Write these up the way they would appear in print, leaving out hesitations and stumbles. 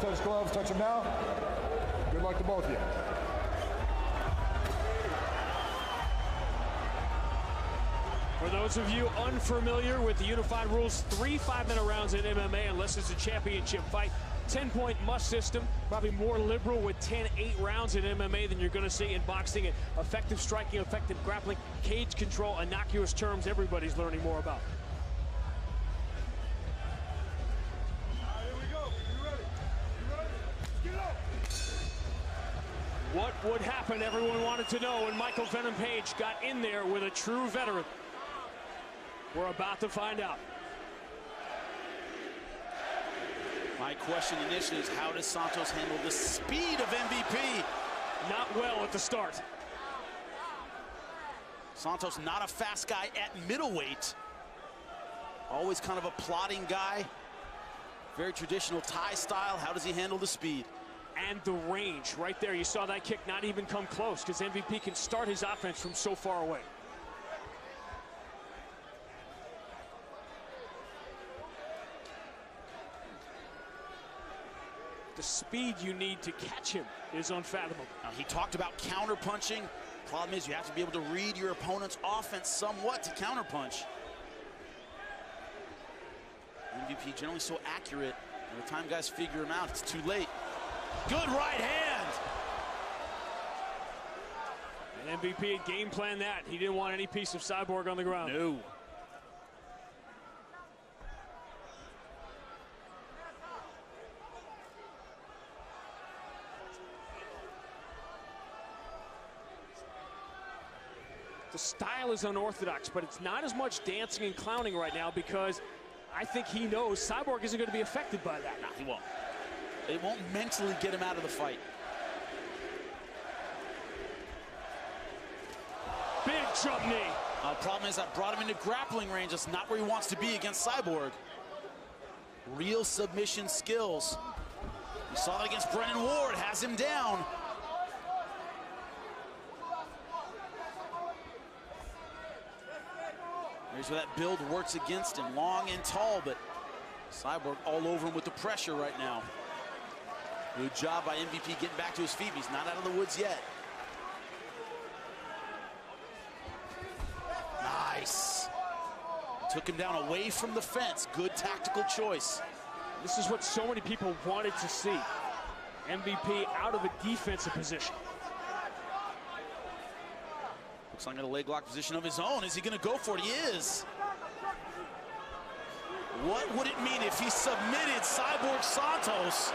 touch gloves, touch them now. Good luck to both of you. For those of you unfamiliar with the unified rules, 3 5-minute rounds in MMA, unless it's a championship fight. 10-point must system, probably more liberal with 10-8 rounds in MMA than you're going to see in boxing. And effective striking, effective grappling, cage control, innocuous terms everybody's learning more about. Here we go. You ready? You ready? Let's get up. What would happen, everyone wanted to know when Michael Venom Page got in there with a true veteran. We're about to find out. My question initially is, how does Santos handle the speed of MVP? Not well at the start. Santos not a fast guy at middleweight. Always kind of a plodding guy. Very traditional Thai style. How does he handle the speed? And the range right there. You saw that kick not even come close because MVP can start his offense from so far away. The speed you need to catch him is unfathomable. Now, he talked about counter-punching. Problem is, you have to be able to read your opponent's offense somewhat to counter-punch. MVP generally so accurate. By the time guys figure him out, it's too late. Good right hand! And MVP had game planned that. He didn't want any piece of Cyborg on the ground. No. The style is unorthodox, but it's not as much dancing and clowning right now because I think he knows Cyborg isn't going to be affected by that. No, he won't. It won't mentally get him out of the fight. Big jump knee. Problem is, I brought him into grappling range. That's not where he wants to be against Cyborg. Real submission skills. We saw that against Brennan Ward, has him down. Here's where that build works against him, long and tall, but Cyborg all over him with the pressure right now. Good job by MVP getting back to his feet, but he's not out of the woods yet. Nice. Took him down away from the fence. Good tactical choice. This is what so many people wanted to see. MVP out of a defensive position. Looks like in a leg lock position of his own. Is he going to go for it? He is. What would it mean if he submitted Cyborg Santos?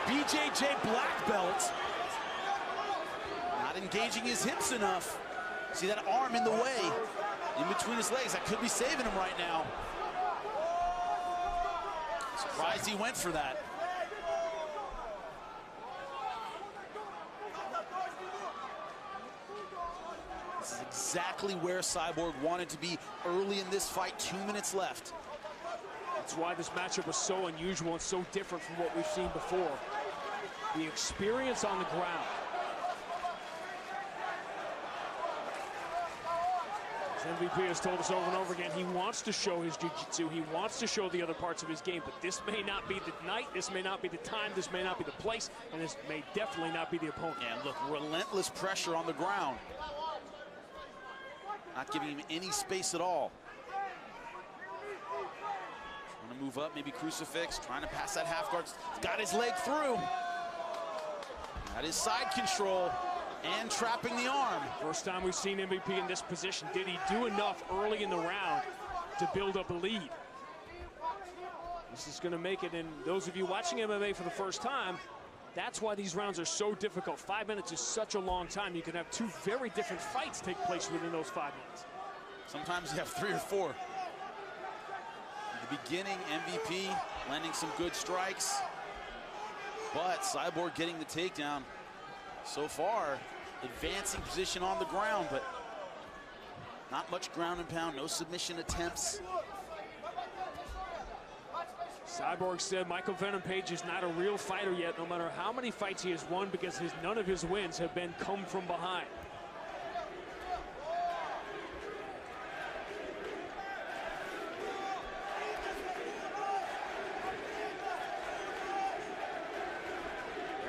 BJJ black belt. Not engaging his hips enough. See that arm in the way, in between his legs. That could be saving him right now. Surprised he went for that. This is exactly where Cyborg wanted to be early in this fight. 2 minutes left. That's why this matchup was so unusual and so different from what we've seen before. The experience on the ground. As MVP has told us over and over again, he wants to show his jiu-jitsu, he wants to show the other parts of his game, but this may not be the night, this may not be the time, this may not be the place, and this may definitely not be the opponent. And look, relentless pressure on the ground. Not giving him any space at all. Trying to move up, maybe crucifix, trying to pass that half guard. He's got his leg through. Got his side control and trapping the arm. First time we've seen MVP in this position. Did he do enough early in the round to build up a lead? This is going to make it, and those of you watching MMA for the first time, that's why these rounds are so difficult. 5 minutes is such a long time. You can have two very different fights take place within those 5 minutes. Sometimes you have 3 or 4. In the beginning, MVP landing some good strikes, but Cyborg getting the takedown. So far, advancing position on the ground, but not much ground and pound, no submission attempts. Cyborg said Michael Venom Page is not a real fighter yet, no matter how many fights he has won, because none of his wins have been come from behind.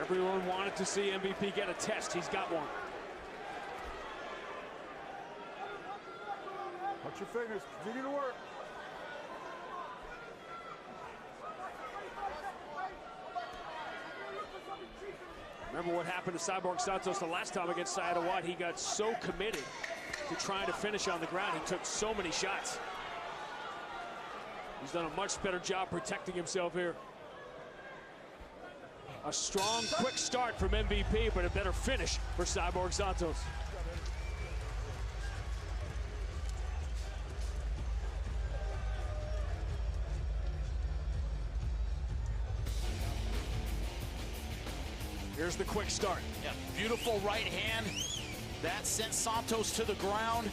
Everyone wanted to see MVP get a test. He's got one. Watch your fingers. Continue to work. Remember what happened to Cyborg Santos the last time against Sayada Watt? He got so committed to trying to finish on the ground. He took so many shots. He's done a much better job protecting himself here. A strong, quick start from MVP, but a better finish for Cyborg Santos. Here's the quick start. Yeah, beautiful right hand. That sent Santos to the ground.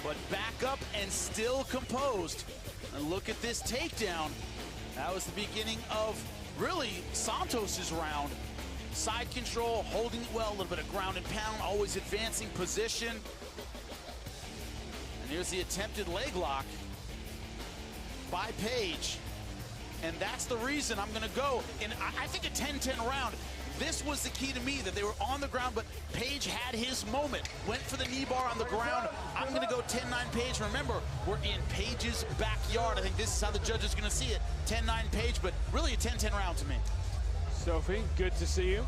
But back up and still composed. And look at this takedown. That was the beginning of really Santos's round. Side control, holding it well, a little bit of ground and pound, always advancing position. And here's the attempted leg lock by Page. And that's the reason I'm going to go in, I think, a 10-10 round. This was the key to me, that they were on the ground, but Page had his moment. Went for the knee bar on the ground. I'm going to go 10-9 Page. Remember, we're in Page's backyard. I think this is how the judge is going to see it. 10-9 Page, but really a 10-10 round to me. Sophie, good to see you.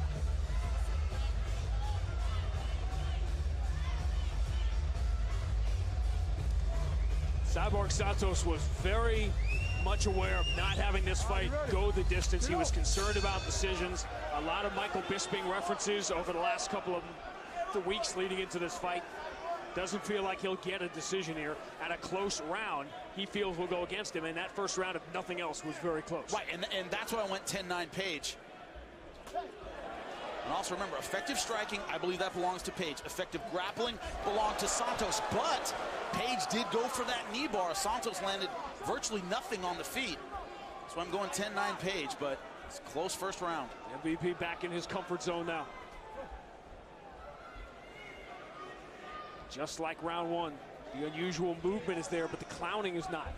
Cyborg Santos was very much aware of not having this fight go the distance. He was concerned about decisions. A lot of Michael Bisping references over the last couple of the weeks leading into this fight. Doesn't feel like he'll get a decision here. At a close round, he feels will go against him, and that first round, if nothing else, was very close. Right, and that's why I went 10-9 Page. And also remember, effective striking, I believe that belongs to Page. Effective grappling belonged to Santos, but Page did go for that knee bar. Santos landed virtually nothing on the feet. So I'm going 10-9 Page, but it's a close first round. MVP back in his comfort zone now. Just like round one, the unusual movement is there, but the clowning is not.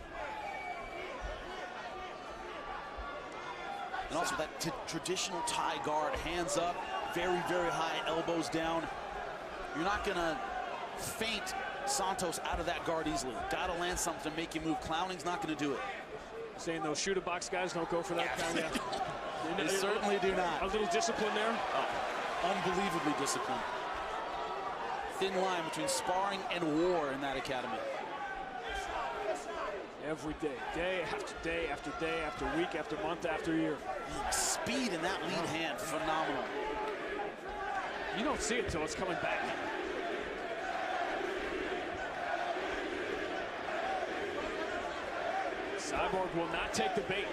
And also that traditional Thai guard, hands up, very, very high, elbows down. You're not gonna feint Santos out of that guard easily. Gotta land something to make you move. Clowning's not gonna do it. Saying those shooter box guys don't go for that kind of. They certainly do not. A little discipline there. Oh, unbelievably disciplined. Thin line between sparring and war in that academy. Every day, day after day after day after week after month after year. Speed in that lead hand, phenomenal. You don't see it till it's coming back. Cyborg will not take the bait.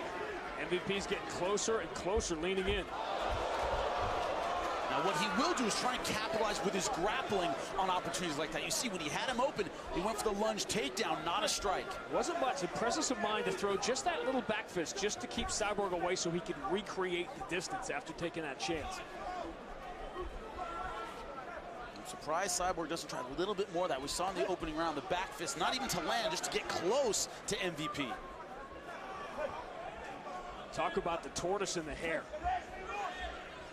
MVP's getting closer and closer, leaning in. Now what he will do is try and capitalize with his grappling on opportunities like that. You see, when he had him open, he went for the lunge takedown, not a strike. Wasn't much. The presence of mind to throw just that little back fist just to keep Cyborg away so he could recreate the distance after taking that chance. I'm surprised Cyborg doesn't try a little bit more of that. We saw in the opening round, the back fist, not even to land, just to get close to MVP. Talk about the tortoise and the hare.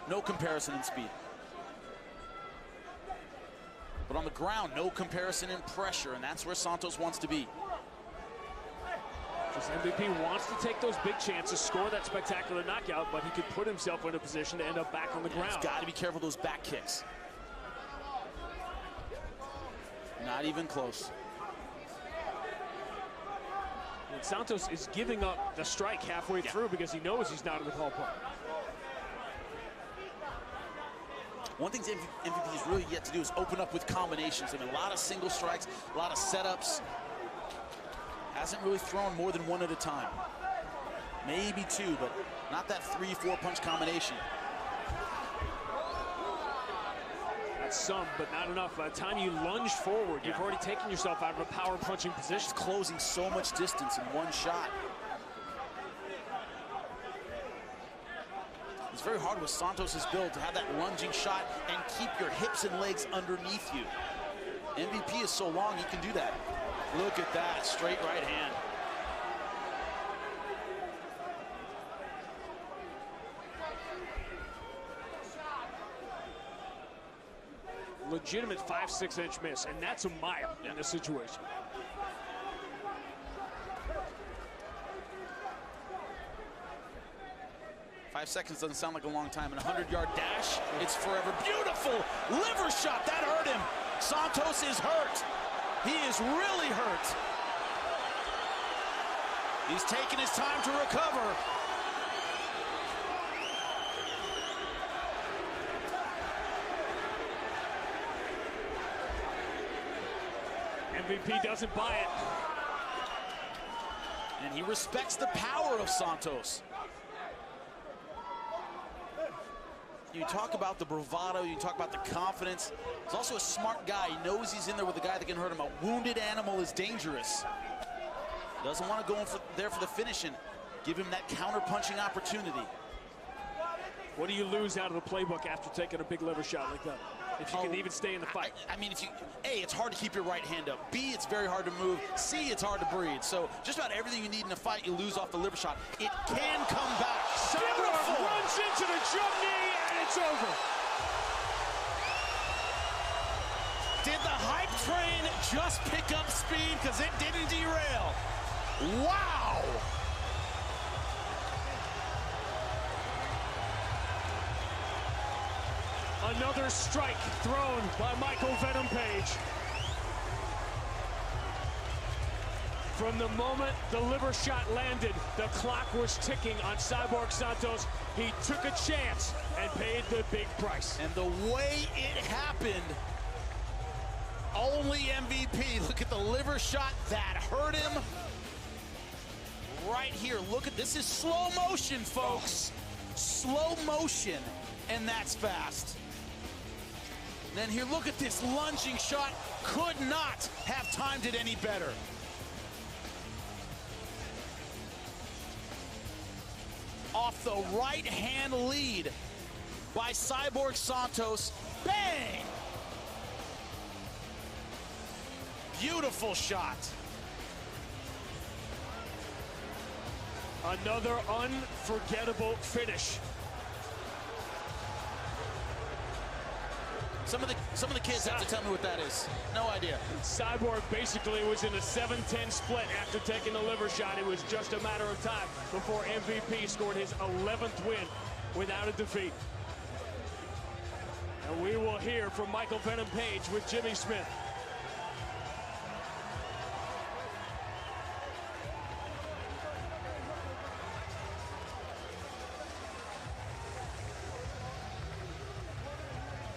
No comparison in speed. But on the ground, no comparison in pressure, and that's where Santos wants to be. Just MVP wants to take those big chances, score that spectacular knockout, but he could put himself in a position to end up back on the ground. He's got to be careful of those back kicks. Not even close. And Santos is giving up the strike halfway through because he knows he's not in the ballpark. One thing MVP has really yet to do is open up with combinations. I mean, a lot of single strikes, a lot of setups. Hasn't really thrown more than one at a time. Maybe two, but not that 3-4 punch combination. That's some, but not enough. By the time you lunge forward, you've already taken yourself out of a power punching position. It's closing so much distance in one shot. It's very hard with Santos' build to have that lunging shot and keep your hips and legs underneath you. MVP is so long, he can do that. Look at that, straight right hand. legitimate 5-6 inch miss, and that's a mile in this situation. Five seconds doesn't sound like a long time. In a 100-yard dash, it's forever. Beautiful liver shot. That hurt him. Santos is hurt. He is really hurt. He's taking his time to recover. MVP doesn't buy it. And he respects the power of Santos. You talk about the bravado, you talk about the confidence. He's also a smart guy. He knows he's in there with a guy that can hurt him. A wounded animal is dangerous. Doesn't want to go in there for the finish and give him that counter-punching opportunity. What do you lose out of the playbook after taking a big liver shot like that? If you can even stay in the fight. I mean, if you, A, it's hard to keep your right hand up. B, it's very hard to move. C, it's hard to breathe. So just about everything you need in a fight, you lose off the liver shot. It can come back. Cyborg runs into the jump knee, and it's over. Did the hype train just pick up speed? Because it didn't derail. Wow! Another strike thrown by Michael Venom Page. From the moment the liver shot landed, the clock was ticking on Cyborg Santos. He took a chance and paid the big price. And the way it happened, only MVP. Look at the liver shot that hurt him. Right here, look at this. Is slow motion, folks. Slow motion, and that's fast. Then here, look at this lunging shot. Could not have timed it any better. Off the right-hand lead by Cyborg Santos. Bang! Beautiful shot. Another unforgettable finish. Some of the kids have to tell me what that is. No idea. Cyborg basically was in a 7-10 split after taking the liver shot. It was just a matter of time before MVP scored his 11th win without a defeat. And we will hear from Michael Venom Page with Jimmy Smith.